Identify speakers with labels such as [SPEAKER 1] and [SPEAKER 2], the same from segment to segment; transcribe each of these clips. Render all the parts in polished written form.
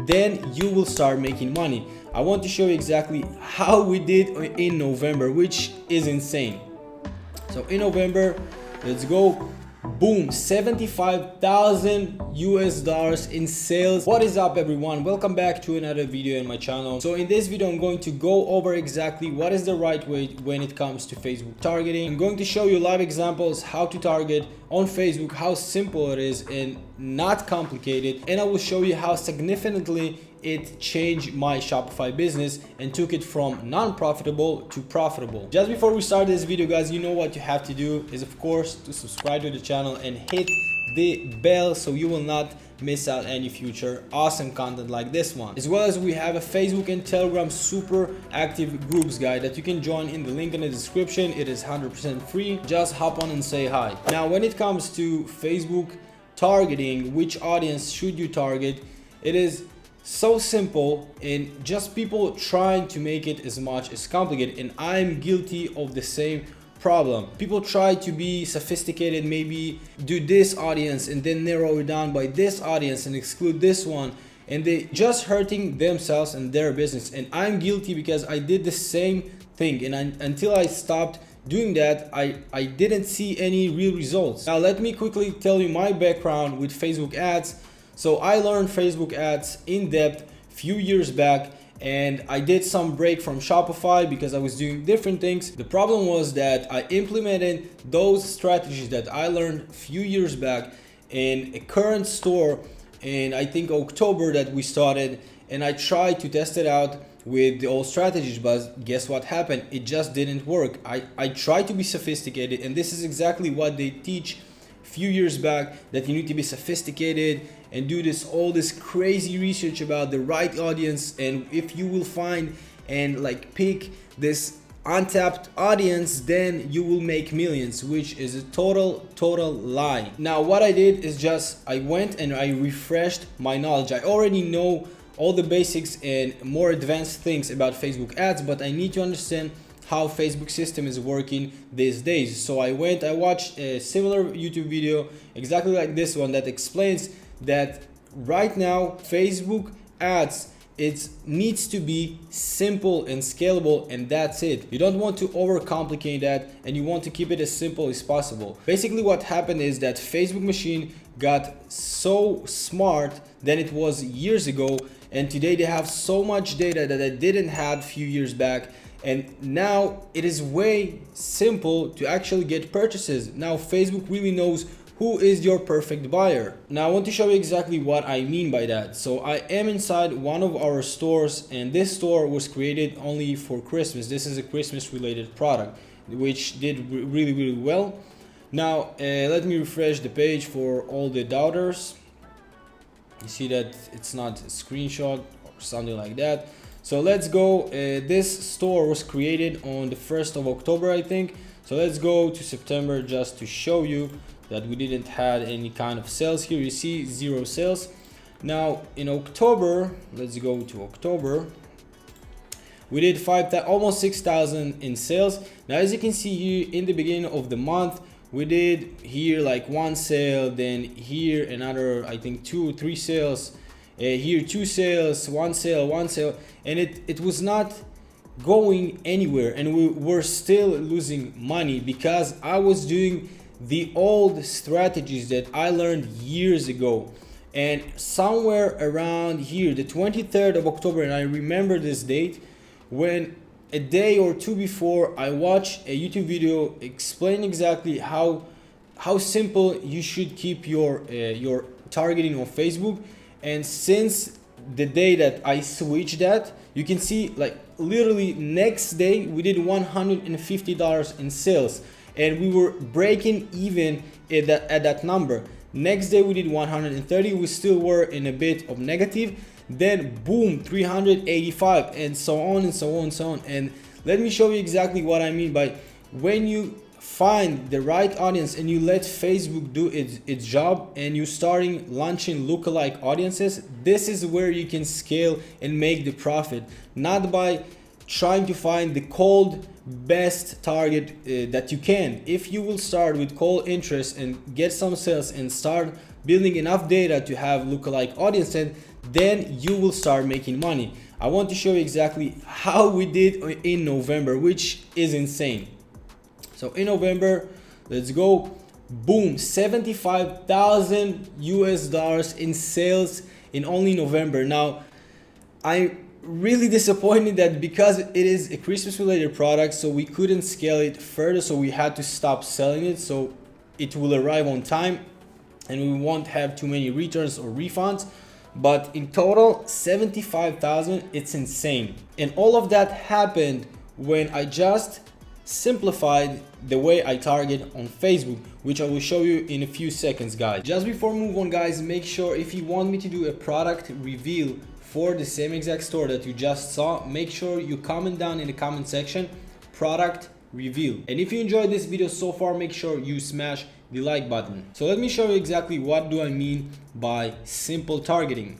[SPEAKER 1] then you will start making money. I want to show you exactly how we did in November, which is insane. So in November, let's go. Boom, 75,000 US dollars in sales. What is up, everyone? Welcome back to another video in my channel. So in this video, I'm going to go over exactly what is the right way when it comes to Facebook targeting. I'm going to show you live examples how to target on Facebook, how simple it is and not complicated. And I will show you how significantly it changed my Shopify business and took it from non-profitable to profitable. Just before we start this video, guys, you know what you have to do is, of course, to subscribe to the channel and hit the bell so you will not miss out any future awesome content like this one. As well as we have a Facebook and Telegram super active groups guide that you can join in the link in the description. It is 100% free. Just hop on and say hi. Now, when it comes to Facebook targeting, which audience should you target? It is so simple and just people trying to make it as much as complicated, and I'm guilty of the same problem. People try to be sophisticated, maybe do this audience and then narrow it down by this audience and exclude this one, and they just hurting themselves and their business. And I'm guilty because I did the same thing, and until I stopped doing that, I didn't see any real results. Now let me quickly tell you my background with Facebook ads. So I learned Facebook ads in depth few years back, and I did some break from Shopify because I was doing different things. The problem was that I implemented those strategies that I learned a few years back in a current store in, I think, October that we started, and I tried to test it out with the old strategies, but guess what happened? It just didn't work. I tried to be sophisticated, and this is exactly what they teach few years back, that you need to be sophisticated and do all this crazy research about the right audience, and if you will find and like pick this untapped audience, then you will make millions, which is a total lie. Now what I did is just I went and I refreshed my knowledge. I already know all the basics and more advanced things about Facebook ads, but I need to understand how Facebook system is working these days. So I watched a similar YouTube video exactly like this one that explains that right now Facebook ads, it needs to be simple and scalable, and that's it. You don't want to overcomplicate that, and you want to keep it as simple as possible. Basically what happened is that Facebook machine got so smart than it was years ago, and today they have so much data that they didn't have a few years back. And now it is way simple to actually get purchases. Now Facebook really knows who is your perfect buyer. Now I want to show you exactly what I mean by that. So I am inside one of our stores, and this store was created only for Christmas. This is a Christmas related product which did really well. Now let me refresh the page for all the doubters. You see that it's not a screenshot or something like that. So let's go. This store was created on the 1st of October, I think. So let's go to September just to show you that we didn't have any kind of sales here. You see 0 sales. Now in October, let's go to October. We did almost 6,000 in sales. Now as you can see here in the beginning of the month, we did here like 1 sale, then here another, I think 2 or 3 sales. Here 2 sales, 1 sale, and it was not going anywhere, and we were still losing money because I was doing the old strategies that I learned years ago. And somewhere around here, the 23rd of October, and I remember this date, when a day or two before I watched a YouTube video explaining exactly how simple you should keep your targeting on Facebook. And since the day that I switched that, you can see like literally next day we did $150 in sales, and we were breaking even at that number. Next day we did 130, we still were in a bit of negative, then boom, 385, and so on and so on and so on. And let me show you exactly what I mean by when you find the right audience and you let Facebook do its job, and you starting launching lookalike audiences. This is where you can scale and make the profit, not by trying to find the cold best target that you can. If you will start with cold interest and get some sales and start building enough data to have lookalike audience, and then you will start making money. I want to show you exactly how we did in November, which is insane. So in November, let's go, boom, 75,000 US dollars in sales in only November. Now, I'm really disappointed that because it is a Christmas related product, so we couldn't scale it further, so we had to stop selling it so it will arrive on time and we won't have too many returns or refunds. But in total, 75,000, it's insane. And all of that happened when I just simplified the way I target on Facebook, which I will show you in a few seconds, guys. Just before we move on, guys, make sure if you want me to do a product reveal for the same exact store that you just saw, make sure you comment down in the comment section, product reveal. And if you enjoyed this video so far, make sure you smash the like button. So let me show you exactly what do I mean by simple targeting.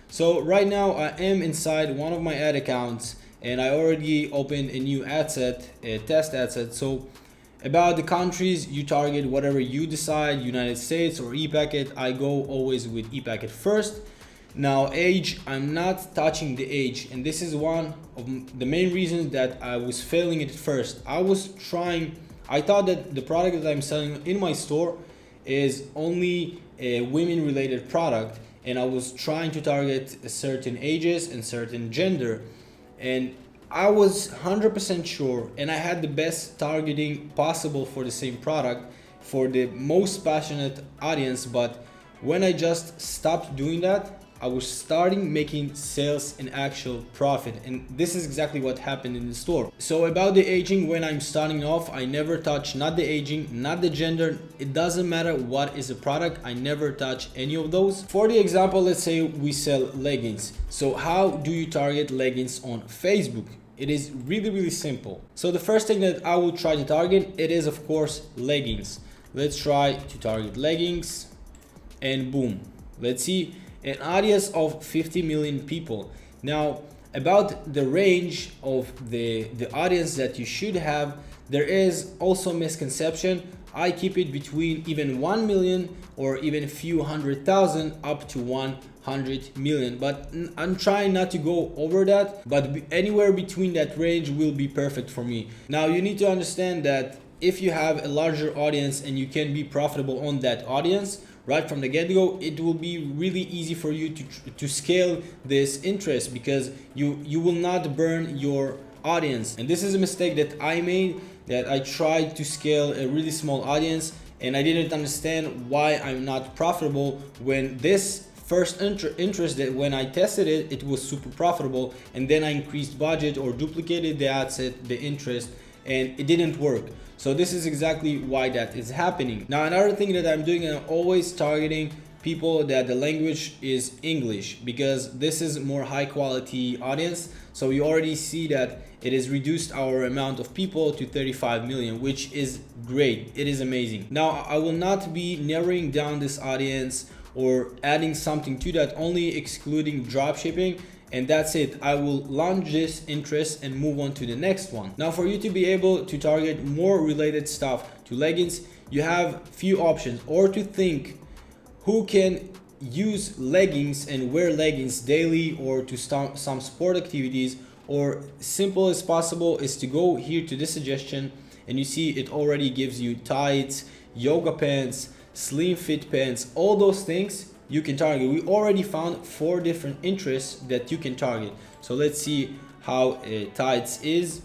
[SPEAKER 1] So right now I am inside one of my ad accounts and I already opened a new ad set, a test ad set. So about the countries, you target whatever you decide, United States or e-packet. I go always with e-packet first. Now age, I'm not touching the age, and this is one of the main reasons that I was failing at first. I thought that the product that I'm selling in my store is only a women related product, and I was trying to target certain ages and certain gender, and I was 100% sure and I had the best targeting possible for the same product for the most passionate audience. But when I just stopped doing that, I was starting making sales and actual profit, and this is exactly what happened in the store. So about the aging, when I'm starting off, I never touch not the aging, not the gender. It doesn't matter what is a product, I never touch any of those. For the example, let's say we sell leggings. So how do you target leggings on Facebook? It is really simple. So the first thing that I will try to target, it is of course leggings. Let's try to target leggings and boom, let's see an audience of 50 million people. Now about the range of the audience that you should have, there is also misconception. I keep it between even 1 million or even a few 100,000 up to 100 million, but I'm trying not to go over that, but anywhere between that range will be perfect for me. Now you need to understand that if you have a larger audience and you can be profitable on that audience right from the get-go, it will be really easy for you to scale this interest, because you will not burn your audience. And this is a mistake that I made, that I tried to scale a really small audience and I didn't understand why I'm not profitable when this first interest, that when I tested it, it was super profitable, and then I increased budget or duplicated the ad set, the interest, and it didn't work. So this is exactly why that is happening. Now another thing that I'm doing, I'm always targeting people that the language is English, because this is more high quality audience. So you already see that it has reduced our amount of people to 35 million, which is great. It is amazing. Now I will not be narrowing down this audience or adding something to that, only excluding dropshipping, and that's it. I will launch this interest and move on to the next one. Now for you to be able to target more related stuff to leggings, you have few options, or to think who can use leggings and wear leggings daily or to some sport activities, or simple as possible is to go here to this suggestion and you see it already gives you tights, yoga pants, slim fit pants, all those things you can target. We already found 4 different interests that you can target. So let's see how tights is.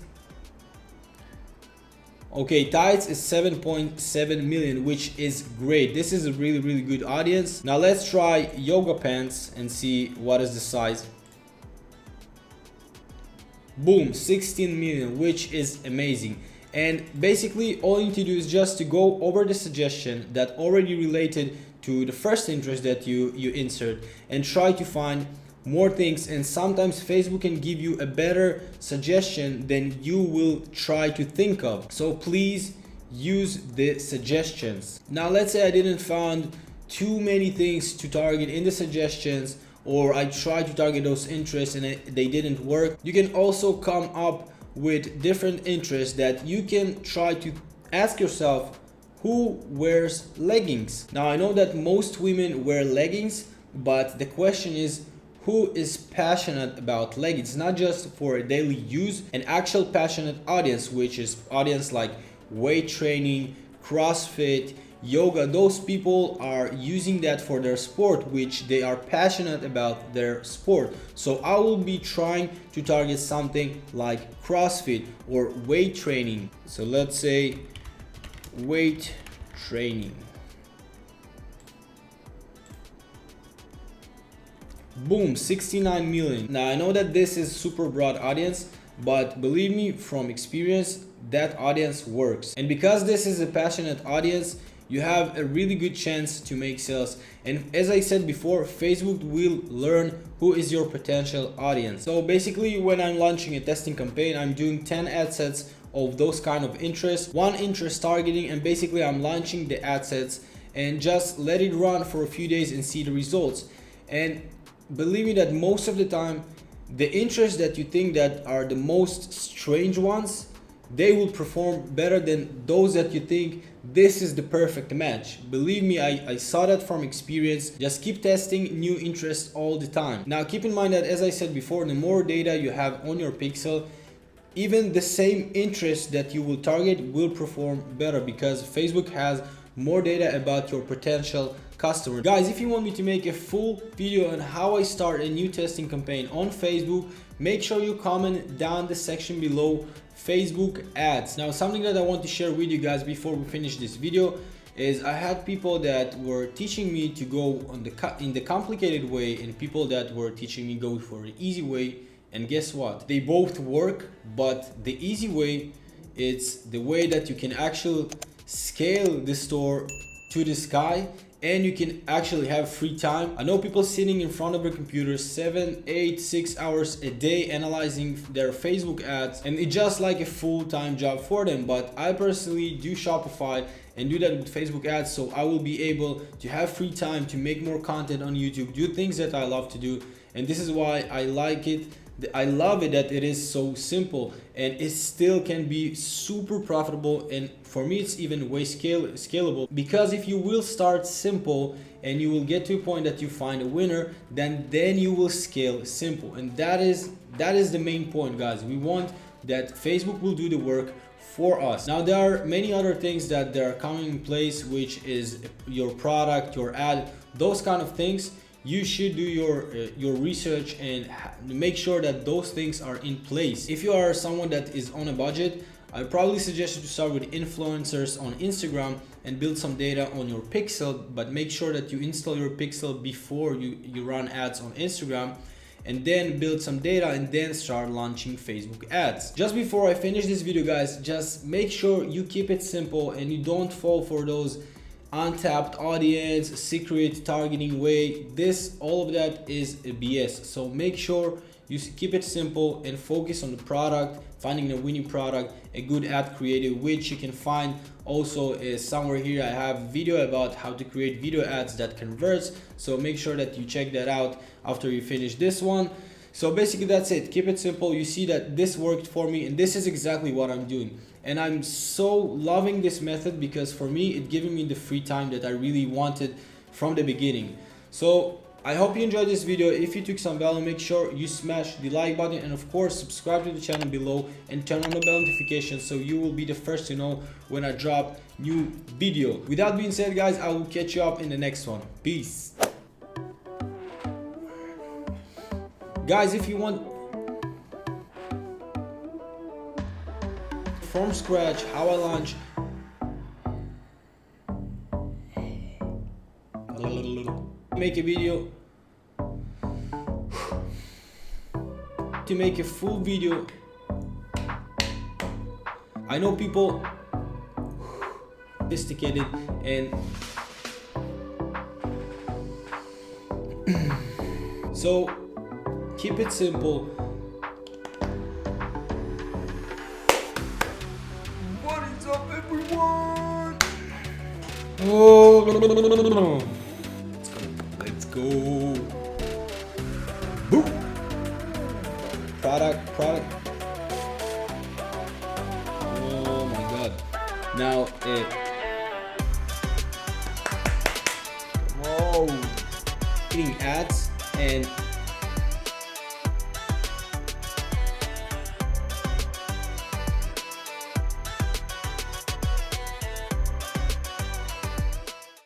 [SPEAKER 1] Okay, tights is 7.7 million, which is great. This is a really good audience. Now let's try yoga pants and see what is the size. Boom, 16 million, which is amazing. And basically all you need to do is just to go over the suggestion that already related to the first interest that you insert and try to find more things. And sometimes Facebook can give you a better suggestion than you will try to think of. So please use the suggestions. Now let's say I didn't find too many things to target in the suggestions, or I tried to target those interests and they didn't work. You can also come up with different interests that you can try to ask yourself, who wears leggings? Now I know that most women wear leggings, but the question is, who is passionate about leggings, not just for daily use, an actual passionate audience, which is audience like weight training, CrossFit, yoga. Those people are using that for their sport, which they are passionate about their sport. So I will be trying to target something like CrossFit or weight training. So let's say weight training. Boom, 69 million. Now I know that this is super broad audience, but believe me from experience, that audience works. And because this is a passionate audience, you have a really good chance to make sales. And as I said before, Facebook will learn who is your potential audience. So basically, when I'm launching a testing campaign, I'm doing 10 ad sets of those kind of interests, one interest targeting, and basically I'm launching the ad sets and just let it run for a few days and see the results. And believe me that most of the time, the interests that you think that are the most strange ones, they will perform better than those that you think this is the perfect match. Believe me, I saw that from experience. Just keep testing new interests all the time. Now keep in mind that, as I said before, the more data you have on your pixel, even the same interest that you will target will perform better because Facebook has more data about your potential customer. Guys, if you want me to make a full video on how I start a new testing campaign on Facebook, make sure you comment down the section below Facebook ads. Now, something that I want to share with you guys before we finish this video is I had people that were teaching me to go on in the complicated way and people that were teaching me go for the easy way. And guess what? They both work, but the easy way, it's the way that you can actually scale the store to the sky and you can actually have free time. I know people sitting in front of their computers 7, 8, 6 hours a day analyzing their Facebook ads, and it's just like a full-time job for them. But I personally do Shopify and do that with Facebook ads, so I will be able to have free time to make more content on YouTube, do things that I love to do. And this is why I like it. I love it that it is so simple and it still can be super profitable, and for me it's even way scalable, because if you will start simple and you will get to a point that you find a winner, then you will scale simple. And that is the main point, guys. We want that Facebook will do the work for us. Now there are many other things that are coming in place, which is your product, your ad, those kind of things. You should do your research and make sure that those things are in place. If you are someone that is on a budget, I probably suggest you to start with influencers on Instagram and build some data on your pixel, but make sure that you install your pixel before you run ads on Instagram, and then build some data and then start launching Facebook ads. Just before I finish this video, guys, just make sure you keep it simple and you don't fall for those untapped audience, secret targeting way. All of that is a BS. So make sure you keep it simple and focus on the product, finding a winning product, a good ad creative, which you can find also somewhere here. I have a video about how to create video ads that converts. So make sure that you check that out after you finish this one. So basically that's it. Keep it simple. You see that this worked for me and this is exactly what I'm doing. And I'm so loving this method because for me, it's giving me the free time that I really wanted from the beginning. So I hope you enjoyed this video. If you took some value, make sure you smash the like button and of course subscribe to the channel below and turn on the bell notification so you will be the first to know when I drop new video. With that being said, guys, I will catch you up in the next one. Peace. Guys, if you want from scratch how I launch make a video to make a full video. I know people sophisticated and so keep it simple. What is up, everyone? Oh, let's go. Boom. Product. Oh my god. Now whoa. Getting ads and